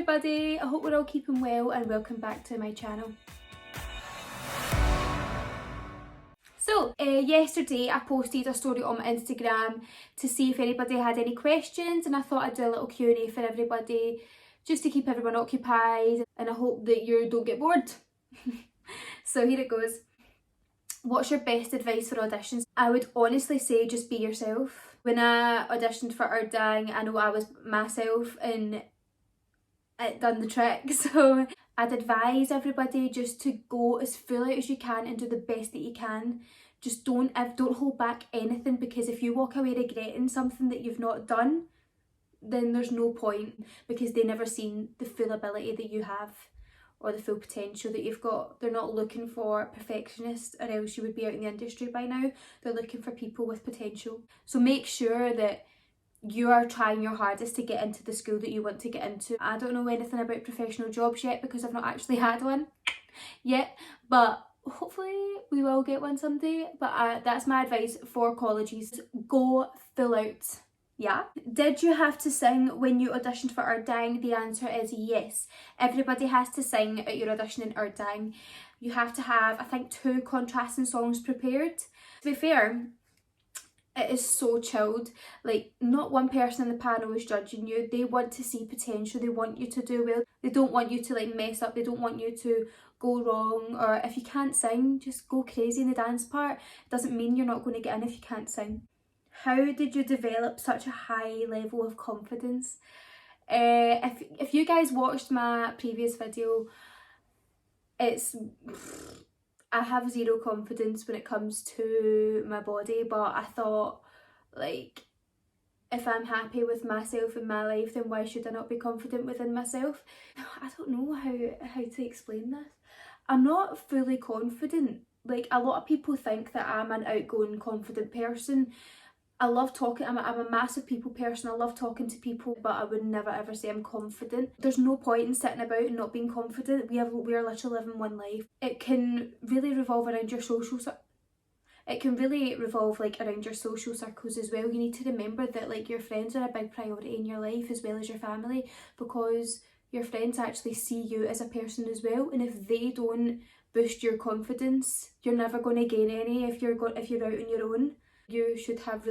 everybody, I hope we're all keeping well and welcome back to my channel. So yesterday I posted a story on my Instagram to see if anybody had any questions, and I thought I'd do a little Q&A for everybody just to keep everyone occupied, and I hope that you don't get bored. So here it goes. What's your best advice for auditions? I would honestly say just be yourself. When I auditioned for Erdang, I know I was myself and it done the trick. So I'd advise everybody just to go as full out as you can and do the best that you can. Just don't hold back anything, because if you walk away regretting something that you've not done, then there's no point, because they never seen the full ability that you have or the full potential that you've got. They're not looking for perfectionists, or else you would be out in the industry by now. They're looking for people with potential. So make sure that you are trying your hardest to get into the school that you want to get into. I don't know anything about professional jobs yet because I've not actually had one yet, but hopefully we will get one someday. But that's my advice for colleges. Go full out. Yeah. Did you have to sing when you auditioned for Erdang? The answer is yes. Everybody has to sing at your audition in Erdang. You have to have, I think, 2 contrasting songs prepared. To be fair, it is so chilled. Like, not one person in the panel is judging you. They want to see potential. They want you to do well. They don't want you to like mess up. They don't want you to go wrong. Or if you can't sing, just go crazy in the dance part. It doesn't mean you're not going to get in if you can't sing. How did you develop such a high level of confidence? If you guys watched my previous video, I have zero confidence when it comes to my body, but I thought, like, if I'm happy with myself in my life, then why should I not be confident within myself? I don't know how to explain this. I'm not fully confident. Like, a lot of people think that I'm an outgoing, confident person. I love talking, I'm a massive people person. I love talking to people, but I would never ever say I'm confident. There's no point in sitting about and not being confident. We are literally living one life. It can really revolve around your social around your social circles as well. You need to remember that, like, your friends are a big priority in your life as well as your family, because your friends actually see you as a person as well, and if they don't boost your confidence, you're never going to gain any if you're out on your own. You should have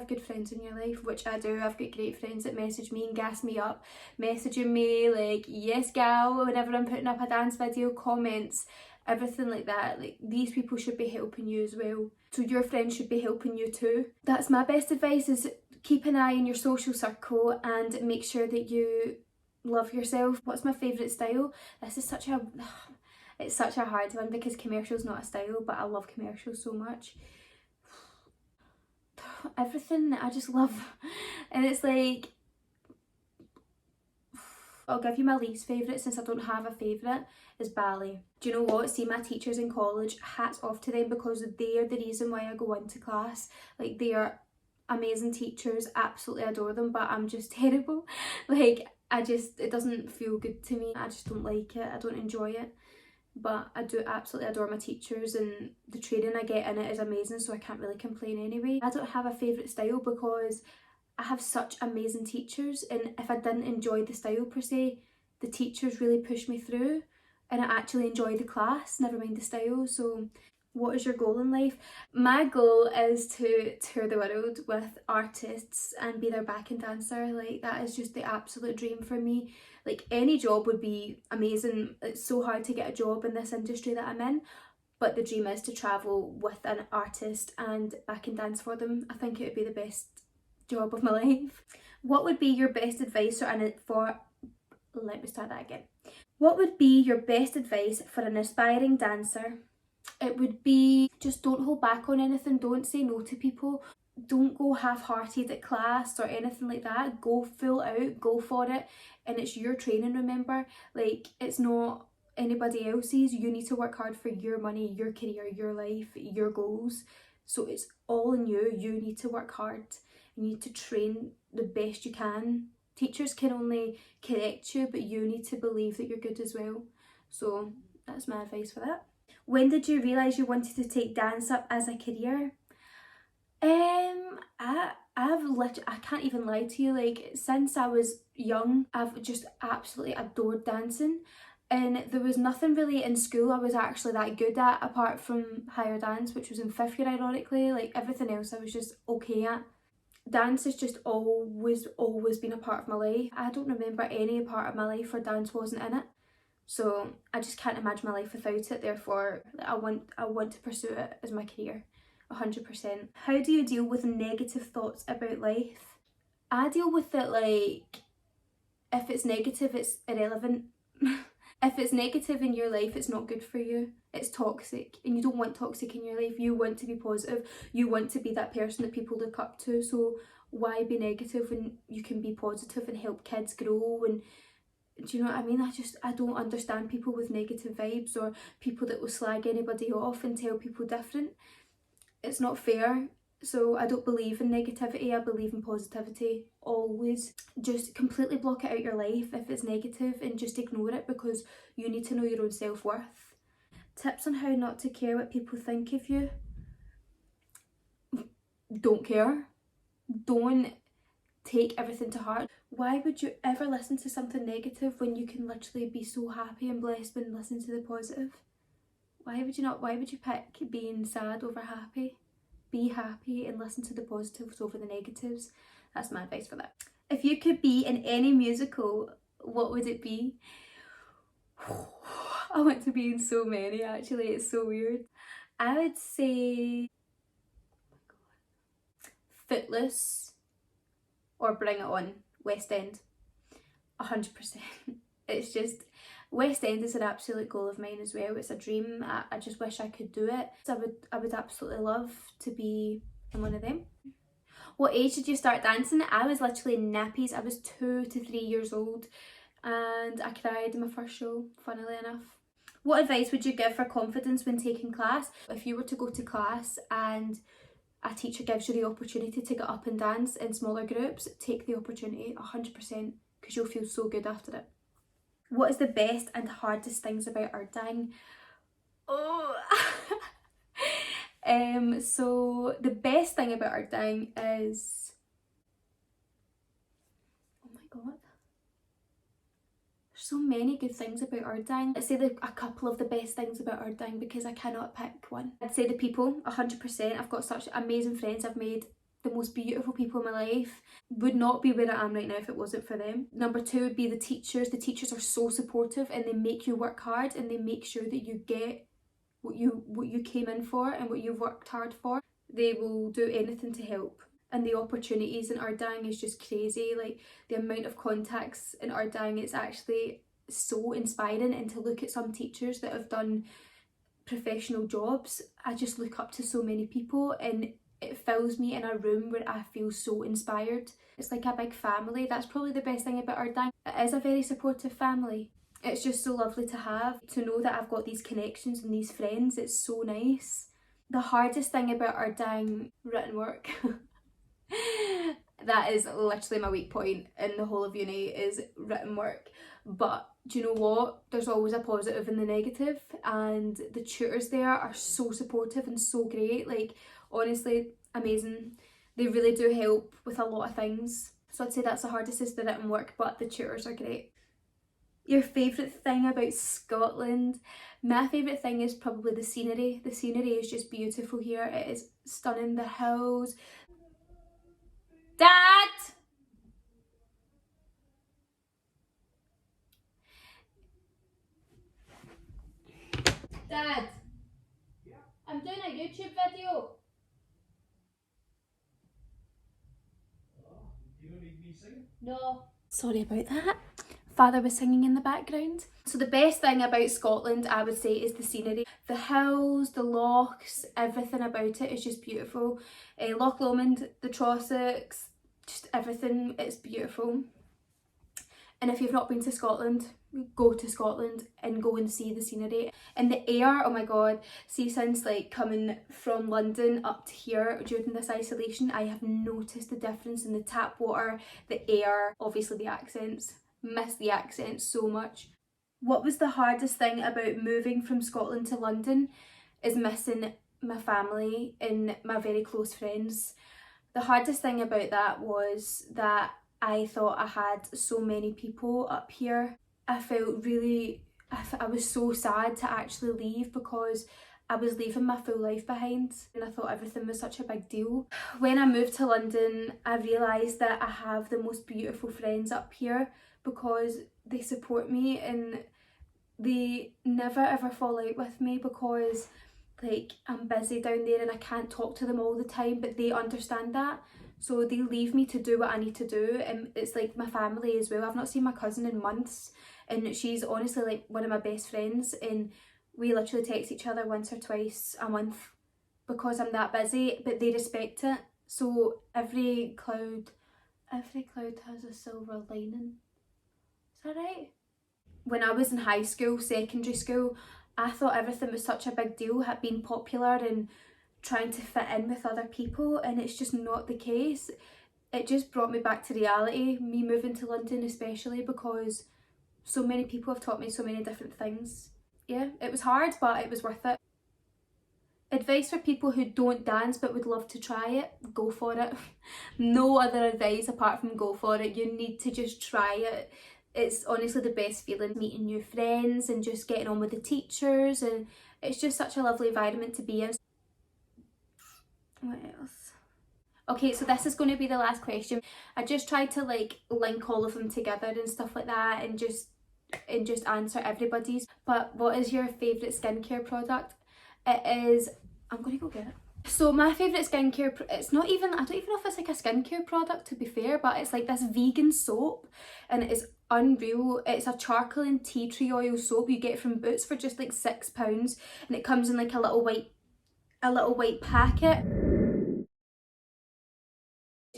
good friends in your life, which I do. I've got great friends that message me and gas me up, messaging me like, yes gal, whenever I'm putting up a dance video, comments, everything like that. Like, these people should be helping you as well, so your friends should be helping you too. That's my best advice, is keep an eye on your social circle and make sure that you love yourself. What's my favourite style? This is it's such a hard one, because commercial's not a style, but I love commercials so much. Everything I just love, and it's like, I'll give you my least favourite, since I don't have a favourite, is ballet. Do you know what? See, my teachers in college, hats off to them, because they are the reason why I go into class. Like, they are amazing teachers, absolutely adore them, but I'm just terrible. Like, it doesn't feel good to me. I just don't like it. I don't enjoy it. But I do absolutely adore my teachers, and the training I get in it is amazing, so I can't really complain anyway. I don't have a favourite style because I have such amazing teachers, and if I didn't enjoy the style per se, the teachers really push me through and I actually enjoy the class, never mind the style. So what is your goal in life? My goal is to tour the world with artists and be their backing dancer. Like, that is just the absolute dream for me. Like, any job would be amazing. It's so hard to get a job in this industry that I'm in, but the dream is to travel with an artist and back and dance for them. I think it would be the best job of my life. What would be your best advice let me start that again. What would be your best advice for an aspiring dancer? It would be, just don't hold back on anything. Don't say no to people. Don't go half-hearted at class or anything like that. Go full out, go for it. And it's your training, remember. Like, it's not anybody else's. You need to work hard for your money, your career, your life, your goals. So it's all in you. You need to work hard. You need to train the best you can. Teachers can only correct you, but you need to believe that you're good as well. So that's my advice for that. When did you realise you wanted to take dance up as a career? I can't even lie to you, like since I was young, I've just absolutely adored dancing. And there was nothing really in school I was actually that good at apart from higher dance, which was in 5th year ironically. Like everything else I was just okay at. Dance has just always been a part of my life. I don't remember any part of my life where dance wasn't in it. So I just can't imagine my life without it. Therefore, I want to pursue it as my career, 100%. How do you deal with negative thoughts about life? I deal with it like, if it's negative, it's irrelevant. If it's negative in your life, it's not good for you. It's toxic, and you don't want toxic in your life. You want to be positive. You want to be that person that people look up to. So why be negative when you can be positive and help kids grow? And do you know what I mean? I don't understand people with negative vibes, or people that will slag anybody off and tell people different. It's not fair. So I don't believe in negativity, I believe in positivity, always. Just completely block it out your life if it's negative and just ignore it, because you need to know your own self-worth. Tips on how not to care what people think of you. Don't care. Don't take everything to heart. Why would you ever listen to something negative when you can literally be so happy and blessed when listening to the positive? Why would you not? Why would you pick being sad over happy? Be happy and listen to the positives over the negatives. That's my advice for that. If you could be in any musical, what would it be? I want to be in so many actually, it's so weird. I would say Footloose or Bring It On, West End. 100%. It's just, West End is an absolute goal of mine as well. It's a dream. I just wish I could do it. So I would absolutely love to be in one of them. What age did you start dancing? I was literally in nappies. I was 2 to 3 years old and I cried in my first show, funnily enough. What advice would you give for confidence when taking class? If you were to go to class and a teacher gives you the opportunity to get up and dance in smaller groups, take the opportunity 100%, because you'll feel so good after it. What is the best and hardest things about arding? Oh, so the best thing about arding is, oh my god, there's so many good things about arding. Let's say a couple of the best things about arding, because I cannot pick one. I'd say the people, 100%. I've got such amazing friends. I've made the most beautiful people in my life. Would not be where I am right now if it wasn't for them. Number 2 would be the teachers. The teachers are so supportive and they make you work hard and they make sure that you get what you came in for and what you've worked hard for. They will do anything to help. And the opportunities in arding is just crazy. Like the amount of contacts in arding, it's actually so inspiring. And to look at some teachers that have done professional jobs, I just look up to so many people and it fills me in a room where I feel so inspired. It's like a big family. That's probably the best thing about arding. It is a very supportive family. It's just so lovely to have, to know that I've got these connections and these friends. It's so nice. The hardest thing about arding, written work. That is literally my weak point in the whole of uni, is written work. But do you know what? There's always a positive in the negative, and the tutors there are so supportive and so great. Like honestly, amazing. They really do help with a lot of things. So I'd say that's the hardest, is the written work, but the tutors are great. Your favourite thing about Scotland? My favourite thing is probably the scenery. The scenery is just beautiful here. It is stunning. The hills. Dad! Dad! I'm doing a YouTube video. You don't need me singing? No. Sorry about that. Father was singing in the background. So the best thing about Scotland, I would say, is the scenery. The hills, the lochs, everything about it is just beautiful. Loch Lomond, the Trossachs, just everything, it's beautiful. And if you've not been to Scotland, go to Scotland and go and see the scenery. And the air, oh my god, see, since like coming from London up to here during this isolation, I have noticed the difference in the tap water, the air, obviously the accents. Miss the accents so much. What was the hardest thing about moving from Scotland to London? Is missing my family and my very close friends. The hardest thing about that was that I thought I had so many people up here. I felt really, I was so sad to actually leave because I was leaving my full life behind and I thought everything was such a big deal. When I moved to London, I realised that I have the most beautiful friends up here because they support me and they never ever fall out with me because like I'm busy down there and I can't talk to them all the time, but they understand that, so they leave me to do what I need to do. And it's like my family as well. I've not seen my cousin in months and she's honestly like one of my best friends, and we literally text each other once or twice a month because I'm that busy, but they respect it. So every cloud has a silver lining. Is that right? When I was in high school, secondary school, I thought everything was such a big deal, had been popular and trying to fit in with other people, and it's just not the case. It just brought me back to reality, me moving to London especially, because so many people have taught me so many different things. Yeah, it was hard, but it was worth it. Advice for people who don't dance but would love to try it: go for it. No other advice apart from go for it. You need to just try it. It's honestly the best feeling, meeting new friends and just getting on with the teachers, and it's just such a lovely environment to be in. What else? Okay, so this is going to be the last question. I just tried to like link all of them together and stuff like that and just answer everybody's. But what is your favourite skincare product? It is, I'm going to go get it. So my favourite skincare, it's not even, I don't even know if it's like a skincare product to be fair, but it's like this vegan soap and it is unreal. It's a charcoal and tea tree oil soap you get from Boots for just like £6, and it comes in like a little white packet.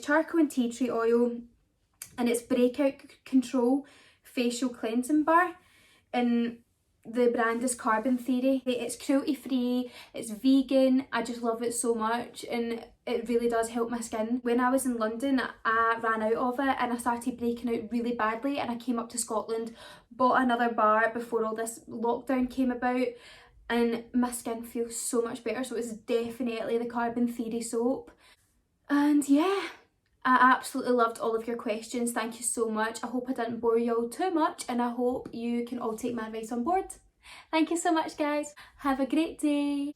Charcoal and tea tree oil, and it's breakout control facial cleansing bar, and the brand is Carbon Theory. It's cruelty free, it's vegan, I just love it so much and it really does help my skin. When I was in London I ran out of it and I started breaking out really badly, and I came up to Scotland, bought another bar before all this lockdown came about, and my skin feels so much better. So it's definitely the Carbon Theory soap. And yeah, I absolutely loved all of your questions. Thank you so much. I hope I didn't bore you all too much, and I hope you can all take my advice on board. Thank you so much, guys. Have a great day.